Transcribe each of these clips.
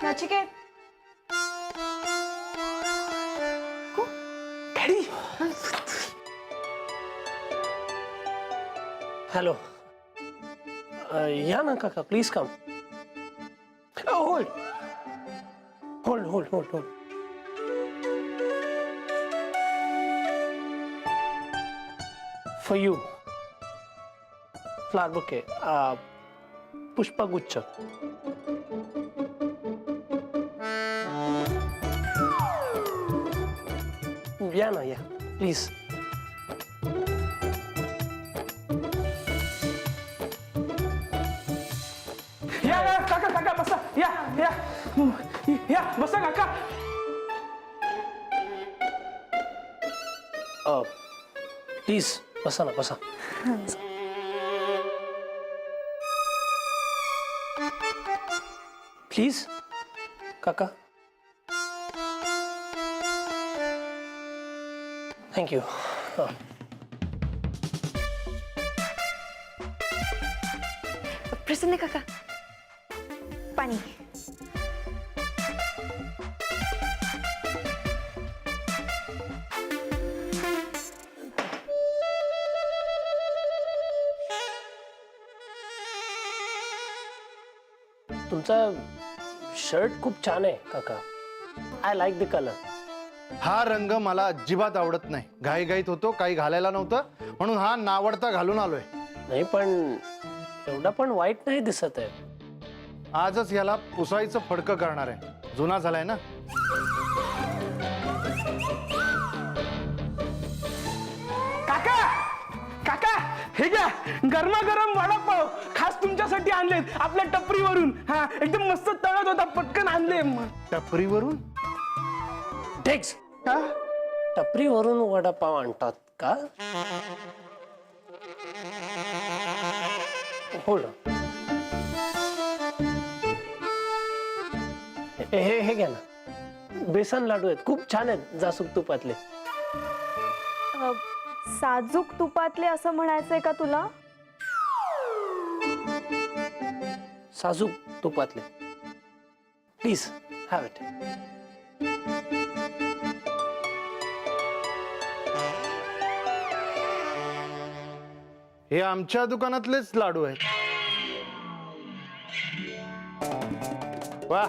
Nachiket hello या ना काका please come hold hold hold hold hold for you flower bouquet पुष्पगुच्छ या ना या प्लीज या काका काका बसा या या या बसा काका प्लीज बसा ना बसा प्लीज काका थँक्यू प्रसन्न काका पाणी तुमचा शर्ट खूप छान आहे काका आय लाईक द कलर हा रंग मला अजिबात आवडत नाही. घाईघाईत होतो, काही घालायला नव्हतं म्हणून हा नावडता घालून आलोय. नाही पण एवढा पण वाईट नाही दिसत आहे. आजच याला पुसायचं फडकं करणार आहे. जुना झालाय ना. काका काका हे घ्या गरमागरम वडापाव खास तुमच्यासाठी आणलेत आपल्या टपरीवरून. हा एकदम मस्त तळत होता पटकन आणले. टपरीवरून टेक्स टपरीवरून वडापाव आणतात का? होल्ड हे घ्या ना बेसन लाडू आहेत खूप छान आहेत जासूक तुपातले. साजूक तुपातले असं म्हणायचंय का तुला? साजूक तुपातले प्लीज हॅव इट. हे आमच्या दुकानातलेच लाडू आहेत. वा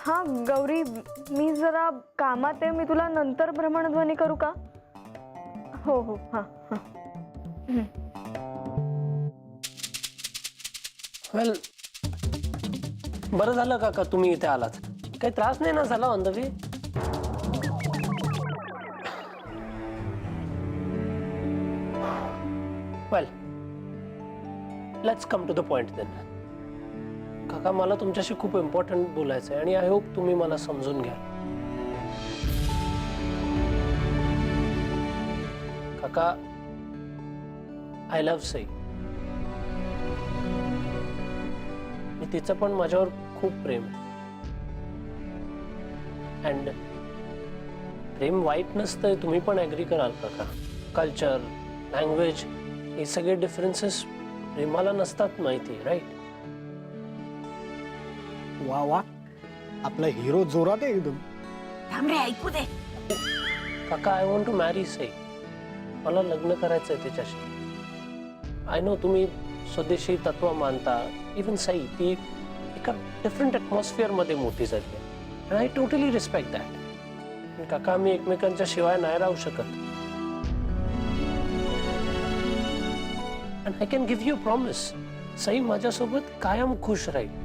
हा गौरी मी जरा कामात आहे. मी तुला नंतर भ्रमणध्वनी करू का? हो हो हा हा. वेल बरं झालं काका तुम्ही इथे आलात. काही त्रास नाही ना झाला on the way? Well let's come to the point then. काका मला तुमच्याशी खूप इम्पॉर्टंट बोलायचं आहे आणि आय होप तुम्ही मला समजून घ्या. काका आय लव्ह सई. तिचं पण माझ्यावर खूप प्रेम आहे. अँड प्रेम वाईट नसतंय तुम्ही पण ॲग्री कराल काका. कल्चर लँग्वेज हे सगळे डिफरन्सेस प्रेमाला नसतात माहिती राईट? वा वा आपला हिरो जोरात आहे एकदम. थांबरे ऐकू दे. काका I want to marry Sai. मला लग्न करायचंय त्याच्याशी. आय नो तुम्ही स्वदेशी तत्व मानता. इवन सई ती एका डिफरंट ॲटमॉस्फिअर मध्ये मोठी झाली आहे. And I totally respect that. काका आम्ही एकमेकांच्या शिवाय नाही राहू शकत. And I can give you promise Sai माझ्यासोबत कायम खुश राहील.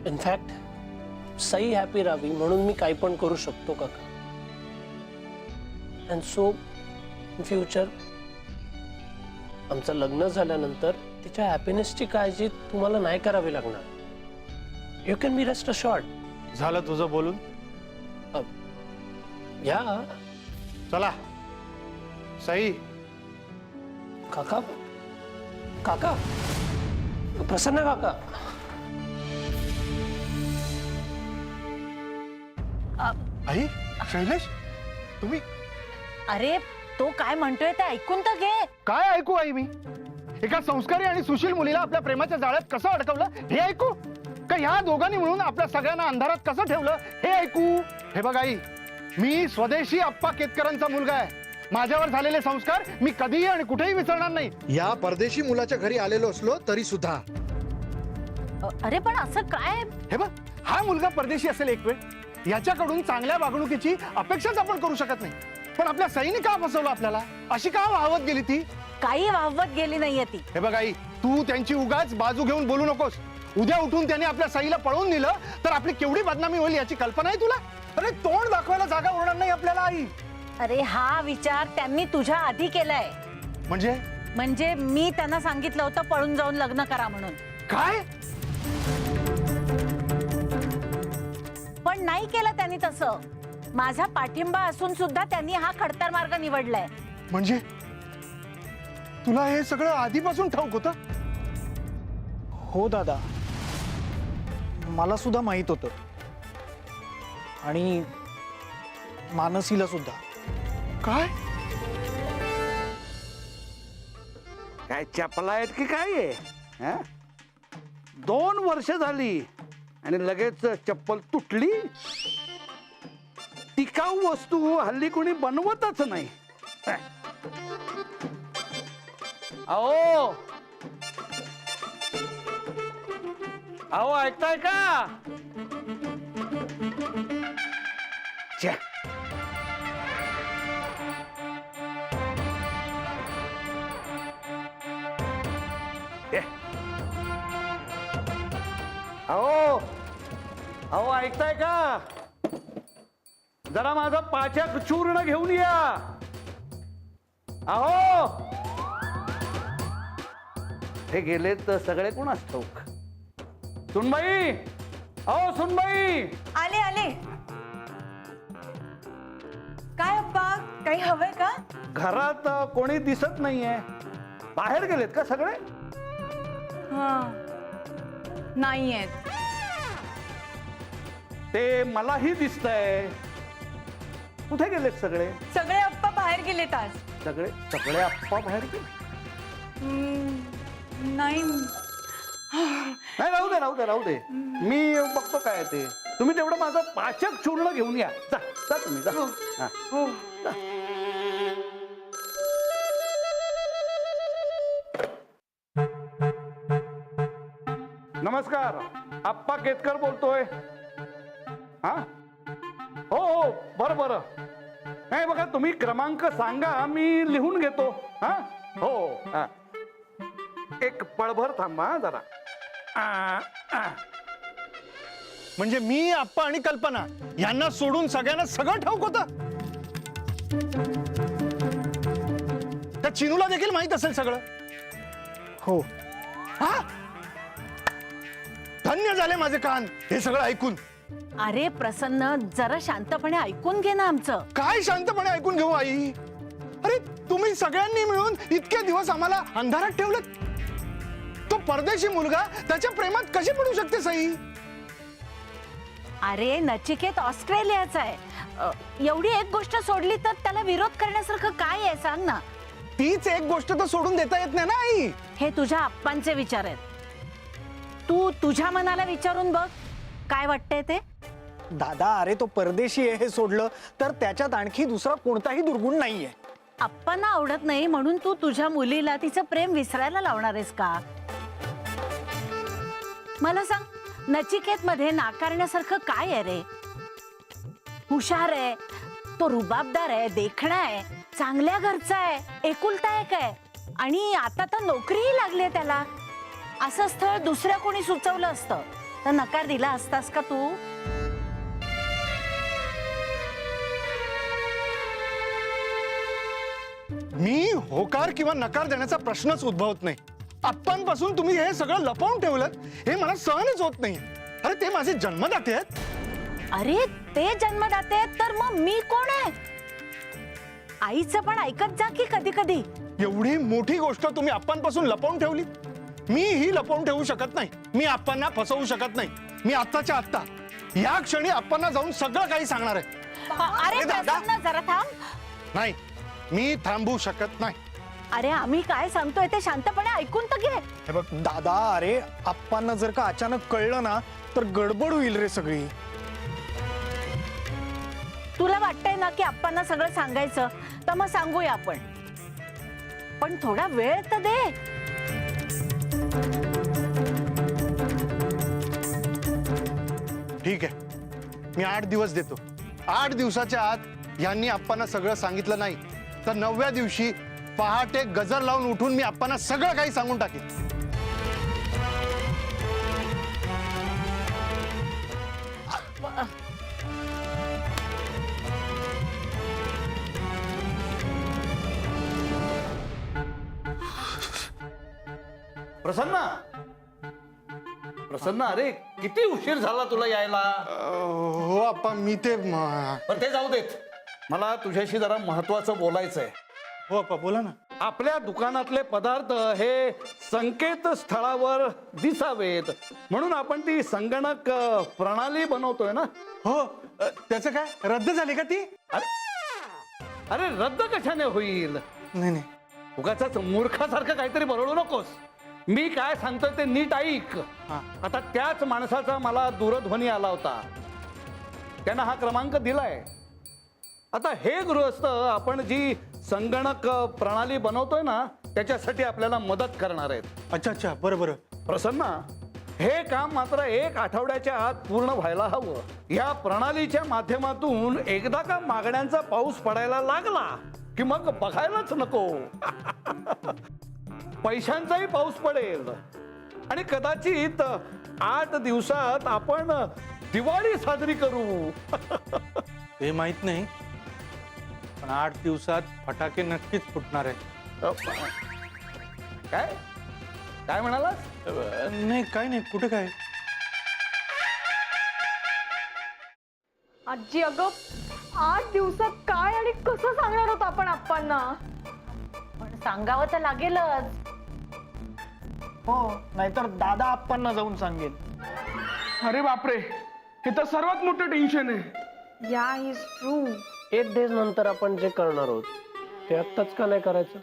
इनफॅक्ट सई हॅपी राहावी म्हणून मी काही पण करू शकतो काका. अँड सो इन फ्युचर आमचं लग्न झाल्यानंतर तिच्या हॅपीनेसची काळजी तुम्हाला नाही करावी लागणार. You can be rest assured. झालं तुझं बोलून? या चला सई. काका काका प्रसन्न काका आई शैलेश तुम्ही अरे तो काय म्हणतोय ते ऐकून तर घे. काय ऐकू आई मी एका संस्कारी आणि सुशील मुलीला आपल्या प्रेमाच्या जाळ्यात कसं अडकवलं हे ऐकू का ह्या दोघांनी मिळून आपल्या सगळ्यांना अंधारात कसं ठेवलं हे ऐकू. हे बघ आई मी स्वदेशी अप्पा केतकरांचा मुलगा आहे. माझ्यावर झालेले संस्कार मी कधीही आणि कुठेही विसरणार नाही. या परदेशी मुलाच्या घरी आलेलो असलो तरी सुद्धा अरे पण असं काय. हे बघ हा मुलगा परदेशी असेल एक वेळ याच्याकडून चांगल्या वागणुकीची अपेक्षाच आपण करू शकत नाही. पण आपल्या सईने का फसवलं आपल्याला अशी का वाहवत गेली ती. काही वाहवत गेली नाहीये ती. हे बघ आई तू त्यांची उगाच बाजू घेऊन बोलू नकोस. उद्या उठून त्यांनी आपल्या सईला पळवून दिलं तर आपली केवढी बदनामी होईल याची कल्पना आहे तुला. अरे तोंड दाखवायला जागा उरणार नाही आपल्याला आई. अरे हा विचार त्यांनी तुझ्या आधी केलाय. म्हणजे मी त्यांना सांगितलं होतं पळून जाऊन लग्न करा म्हणून. काय पण नाही केलं त्यांनी तसं. माझा पाठिंबा असून सुद्धा त्यांनी हा खडतर मार्ग निवडलाय. म्हणजे तुला हे सगळं आधीपासून ठाऊक होतं. हो दादा मला सुद्धा माहित होतं आणि मानसीला सुद्धा. काय काय चपला आहेत की काय आहे हा? 2 वर्ष झाली आणि लगेच चप्पल तुटली. टिकाऊ वस्तू हल्ली कोणी बनवतच नाही. अहो अहो ऐकताय का. छे. ए. अहो अहो ऐकताय का. जरा माझं पाचक चूर्ण घेऊन या. अहो हे गेले तर सगळे कोणास ठाऊक. सुनबाई अहो सुनबाई. आले आले. काय अप्पा काही हवंय का. घरात कोणी दिसत नाहीये. बाहेर गेलेत का सगळे. हा नाहीयेत. ते मलाही दिसतंय. कुठे गेलेत सगळे. सगळे अप्पा बाहेर गेलेत आज. सगळे सगळे आप्पा बाहेर गेले. नाही नाही राहू दे राहू दे राहू दे. मी बघतो काय ते. तुम्ही तेवढं माझं पाचक चूर्ण घेऊन या. जा जा तुम्ही जा. हा. हो. नमस्कार आप्पा केतकर बोलतोय. हा हो हो बरं बरं. नाही बघा तुम्ही क्रमांक सांगा मी लिहून घेतो. हा हो हा. एक पळभर थांबा जरा. म्हणजे मी आप्पा आणि कल्पना यांना सोडून सगळ्यांना सगळं ठाऊक होतं. त्या चिनूला देखील माहित असेल सगळं. हो हा धन्य झाले माझे कान हे सगळं ऐकून. अरे प्रसन्न जरा शांतपणे ऐकून घे ना आमचं. काय शांतपणे ऐकून घेऊ आई. अरे तुम्ही सगळ्यांनी मिळून इतके दिवस आम्हाला अंधारात ठेवलं. तो परदेशी मुलगा त्याच्या प्रेमात कशी पडू शकते सई. अरे नचिकेत ऑस्ट्रेलियाचा आहे. एवढी एक गोष्ट सोडली तर त्याला विरोध करण्यासारखं काय आहे सांग ना. तीच एक गोष्ट तर सोडून देता येत नाही ना आई. हे तुझ्या आप्पांचे विचार आहेत. तू तुझ्या मनाला विचारून बघ काय वाटतंय ते. दादा अरे तो परदेशी आहे हे सोडलं तर त्याच्यात आणखी दुसरा कोणताही दुर्गुण नाहीये. आप्पांना आवडत नाही म्हणून तू तुझ्या मुलीला तिचं प्रेम विसरायला लावणार आहेस का. मला सांग नचिकेत मध्ये नाकारण्यासारखं काय आहे रे. हुशार आहे तो, रुबाबदार आहे, देखणा आहे, चांगल्या घरचा आहे, एकुलता एक आहे आणि आता तर नोकरीही लागली आहे त्याला. असं स्थळ दुसऱ्या कोणी सुचवलं असतं तर नकार दिला असतास का तू. मी होकार किंवा नकार देण्याचा प्रश्नच उद्भवत नाही. आप्पांपासून तुम्ही हे सगळं लपवून ठेवलं हे मला सहनच होत नाही. अरे ते माझे जन्मदाते आहेत. अरे ते जन्मदाते आहेत तर मग मी कोण आहे. आईचं पण ऐकत जा की कधी कधी. एवढी मोठी गोष्ट तुम्ही आप्पांपासून लपवून ठेवली. मी ही लपवून ठेवू शकत नाही. मी आप्पांना फसवू शकत नाही. मी आत्ताच्या आत्ता या क्षणी आप्पांना जाऊन सगळं काही सांगणार आहे. अरे दादा. प्रसन्न, जरा थांब. नाही, मी थांबू शकत नाही. अरे आम्ही काय सांगतोय ते शांतपणे ऐकून तर घे. हे बघ दादा, अरे आप्पांना जर का अचानक कळलं ना तर गडबड होईल रे सगळी. तुला वाटतंय ना की आप्पांना सगळं सांगायचं, तर मग सांगूया आपण, पण थोडा वेळ तर दे. ठीक आहे, मी 8 दिवस देतो. 8 दिवसाच्या आत यांनी आप्पांना सगळं सांगितलं नाही तर 9व्या दिवशी पहाटे गजर लावून उठून मी आप्पांना सगळं काही सांगून टाकेन. प्रसन्ना, प्रसन्ना, अरे किती उशीर झाला तुला यायला. हो आप्पा, मी ते पण ते जाऊ देत, मला तुझ्याशी जरा महत्वाचं बोलायचं आहे. हो आप्पा, बोला ना. आपल्या दुकानातले पदार्थ हे संकेतस्थळावर दिसावेत म्हणून आपण ती संगणक प्रणाली बनवतोय ना. हो, त्याचं काय रद्द झाली का ती? अरे रद्द कशाने होईल. नाही नाही. उगाच मूर्खासारखं काहीतरी बरळू नकोस. मी काय सांगतोय ते नीट ऐक. आता त्याच माणसाचा मला दूरध्वनी आला होता, त्यांना हा क्रमांक दिलाय. आता हे गृहस्थ आपण जी संगणक प्रणाली बनवतोय ना त्याच्यासाठी आपल्याला मदत करणार आहेत. अच्छा अच्छा, बरं बरं. प्रसन्ना, हे काम मात्र 1 आठवड्याच्या आत पूर्ण व्हायला हवं. या प्रणालीच्या माध्यमातून एकदा का मागण्यांचा पाऊस पडायला लागला की मग बघायलाच नको. पैशांचाही पाऊस पडेल आणि कदाचित 8 दिवसात आपण दिवाळी साजरी करू. हे माहित नाही, पण 8 दिवसात फटाके नक्कीच फुटणार आहे. काय काय म्हणालास. नाही, काय नाही. कुठे काय. आजी, अगं 8 दिवसात काय आणि कसं सांगणार होत आपण आप्पांना. पण सांगावं तर लागेलच. हो, नाहीतर दादा आप्पांना जाऊन सांगेल. अरे बापरे, हे तर सर्वात मोठं टेन्शन आहे. या इज ट्रू. 8 डेज नंतर आपण जे करणार आहोत ते आत्ताच का नाही करायचं.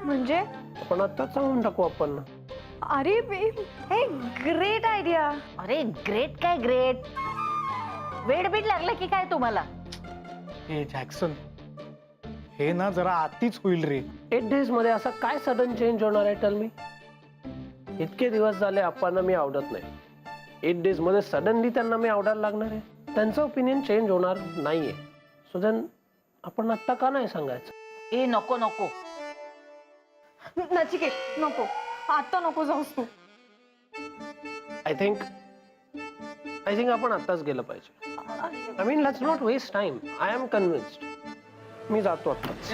म्हणजे आपण आत्ताच सांगून टाकू आपण. अरे हे ग्रेट आयडिया. अरे ग्रेट काय ग्रेट, वेड बीड लागलं की काय तुम्हाला. हे जॅक्सन, हे ना जरा आतीच होईल रे. 8 डेज मध्ये असा काय सडन चेंज होणार आहे. Tell me. इतके दिवस झाले आप्पांना मी आवडत नाही. 8 डेज मध्ये सडनली त्यांना मी आवडायला लागणार आहे. त्यांचं ओपिनियन चेंज होणार नाहीये. सो देन आपण आत्ता का नाही सांगायचं. ए नको नको, नचिकेत नको, आता नको जाऊस तू. आय थिंक आपण आत्ताच गेलं पाहिजे. I mean let's not waste time. I am convinced. मी जातो आत्ताच.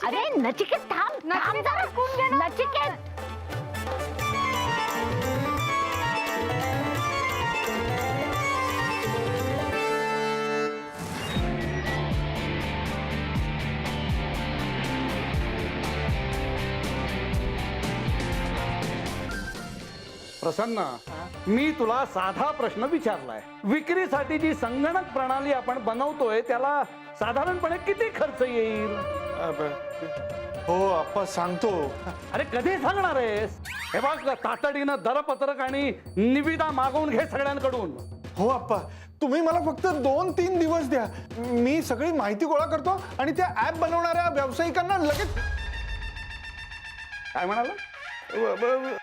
अरे नचिकेत थांब, थांब जरा. नचिकेत प्रसन्न, मी तुला साधा प्रश्न विचारलाय. विक्रीसाठी जी संगणक प्रणाली आपण बनवतोय त्याला साधारणपणे किती खर्च येईल. हो आप्पा, सांगतो. अरे कधी सांगणार आहेस. हे बघ, तातडीनं दरपत्रक आणि निविदा मागवून घे सगळ्यांकडून. हो आप्पा, तुम्ही मला फक्त 2-3 दिवस द्या. मी सगळी माहिती गोळा करतो आणि त्या ऍप बनवणाऱ्या व्यावसायिकांना लगेच. काय म्हणाला.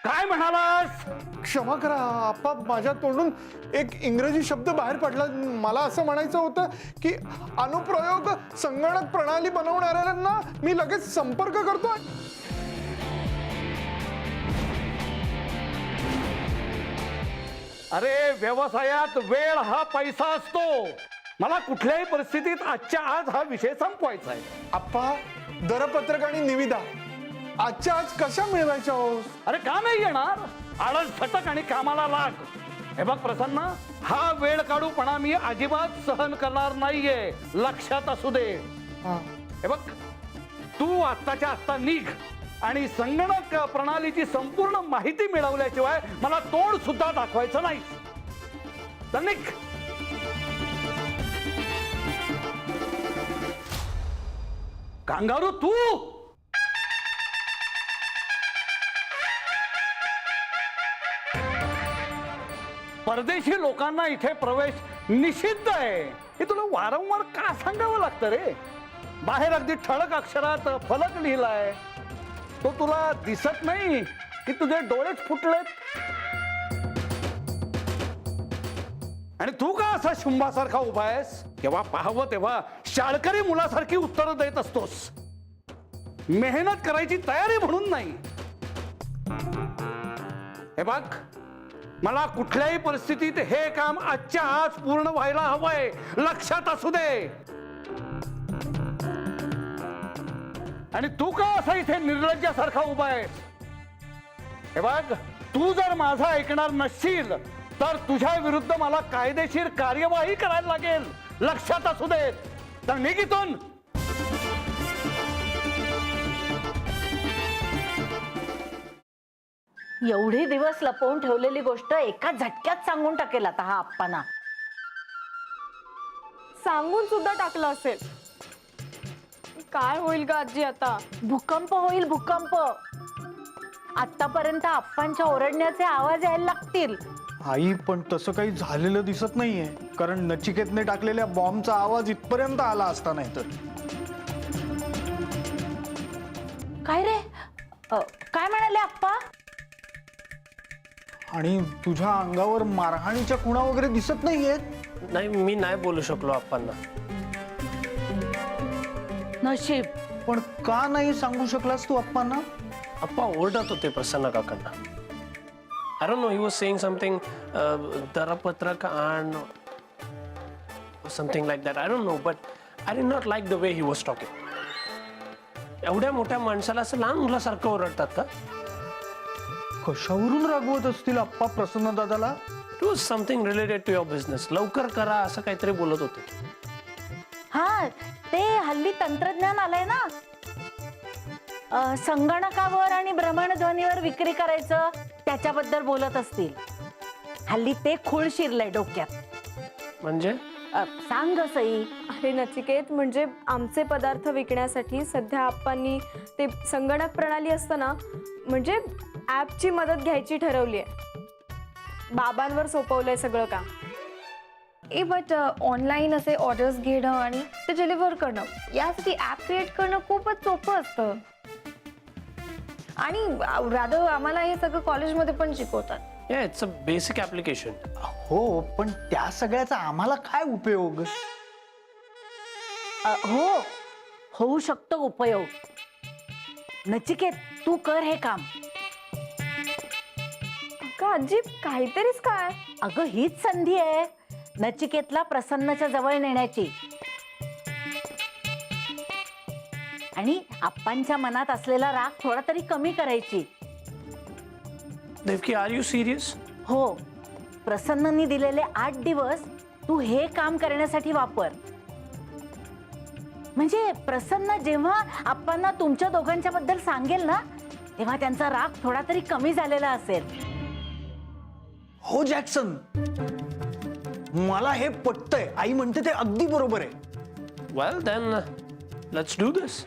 काय म्हणालास. क्षमा करा आप्पा, माझ्या तोंडून एक इंग्रजी शब्द बाहेर पडला. मला असं म्हणायचं होतं की अनुप्रयोग संगणक प्रणाली बनवणाऱ्यांना मी लगेच संपर्क करतो. अरे व्यवसायात वेळ हा पैसा असतो. मला कुठल्याही परिस्थितीत आजच्या आज हा विषय संपवायचा आहे. आप्पा, दरपत्रक आणि निविदा आजच्या आज कशा मिळवायच्या हो. अरे का नाही येणार. आळस फटक आणि कामाला लाग. हे बघ प्रसन्न, हा वेळ काढूपणा मी अजिबात सहन करणार नाहीये. लक्षात असू दे. हे बघ, तू आत्ताच्या आत्ता निघ आणि संगणक प्रणालीची संपूर्ण माहिती मिळवल्याशिवाय मला तोड सुद्धा दाखवायचं नाही. चल निघ. कांगारू तू परदेशी लोकांना इथे प्रवेश निषिद्ध आहे हे तुला वारंवार का सांगावं लागतं रे. बाहेर अगदी ठळक अक्षरात फलक लिहिलाय, तो तुला दिसत नाही की तुझे डोळेच फुटलेत. आणि तू का असा शुंभासारखा उभा आहेस? केव्हा पाहावं तेव्हा शाळकरी मुलासारखी उत्तरं देत असतोस. मेहनत करायची तयारी म्हणून नाही. हे बघ, मला कुठल्याही परिस्थितीत हे काम आजच्या आज पूर्ण व्हायला हवंय, लक्षात असू दे. आणि तू का असा इथे निर्लज्जासारखा उभा आहेस? हे बघ, तू जर माझं ऐकणार नसशील तर तुझ्या विरुद्ध मला कायदेशीर कार्यवाही करायला लागेल, लक्षात असू दे. तर निघितून. एवढे दिवस लपवून ठेवलेली गोष्ट एका झटक्यात सांगून टाकेल आता हा आप्पाना. सांगून सुद्धा टाकलं असेल. काय होईल का आजी आता? भूकंप होईल, भूकंप. आतापर्यंत आप्पांच्या ओरडण्याचे आवाज यायला लागतील. आई, पण तसं काही झालेलं दिसत नाहीये, कारण नचिकेतने टाकलेल्या बॉम्बचा आवाज इथपर्यंत आला असता नाही तर. काय रे? काय म्हणाले आप्पा? आणि तुझ्या अंगावर मारहाणीच्या खुणा वगैरे दिसत नाहीयेत. नाही, मी नाही बोलू शकलो आप्पांना. नशीब. पण का नाही सांगू शकलास तू अप्पांना? आप्पा ओरडत होते प्रसन्न काकांना. I don't know, he was saying something, Darapatrak and something like that. I don't know, but I did not like the way he was talking. एवढ्या मोठ्या माणसाला असं लहान मुलासारखं ओरडतात का? कशावरून रागवत असतील अप्पा प्रसन्न दादाला? It was something related to your business. लवकर करा असं काहीतरी बोलत होते. हा, ते हल्ली तंत्रज्ञान आलंय ना, संगणकावर आणि भ्रमणध्वनीवर विक्री करायचं, त्याच्याबद्दल बोलत असतील. हल्ली ते खूळ शिरलंय डोक्यात. म्हणजे सांग सई. अरे नचिकेत, म्हणजे आमचे पदार्थ विकण्यासाठी सध्या आप्पांनी ते संगणक प्रणाली असतं ना, म्हणजे ॲपची मदत घ्यायची ठरवली आहे. बाबांवर सोपवलंय सगळं काम. बट ऑनलाईन असे ऑर्डर्स घेणं आणि ते डिलिव्हर करणं, यासाठी ॲप क्रिएट करणं खूपच सोपं असतं. आणि रादर आम्हाला हे सगळं कॉलेजमध्ये पण शिकवतात. Yeah, it's a basic application. हो, पण त्या सगळ्याचा आम्हाला काय उपयोग? हो, होऊ शकतो उपयोग. नचिकेत, तू कर हे काम. का आजी, काहीतरीच काय? अगं, हीच संधी आहे नचिकेतला प्रसन्नच्या जवळ नेण्याची. आणि आप्पांच्या मनात असलेला राग थोडा तरी कमी करायची. Devaki, are you serious? हो, प्रसन्ननी दिलेले 8 दिवस तू हे काम करण्यासाठी वापर. म्हणजे प्रसन्न जेव्हा आप्पांना तुमच्या दोघांच्या बद्दल सांगेल ना, तेव्हा त्यांचा राग थोडा तरी कमी झालेला असेल. हो जॅक्सन, मला हे पटतंय. आई म्हणते ते अगदी बरोबर आहे. Well, then let's do this.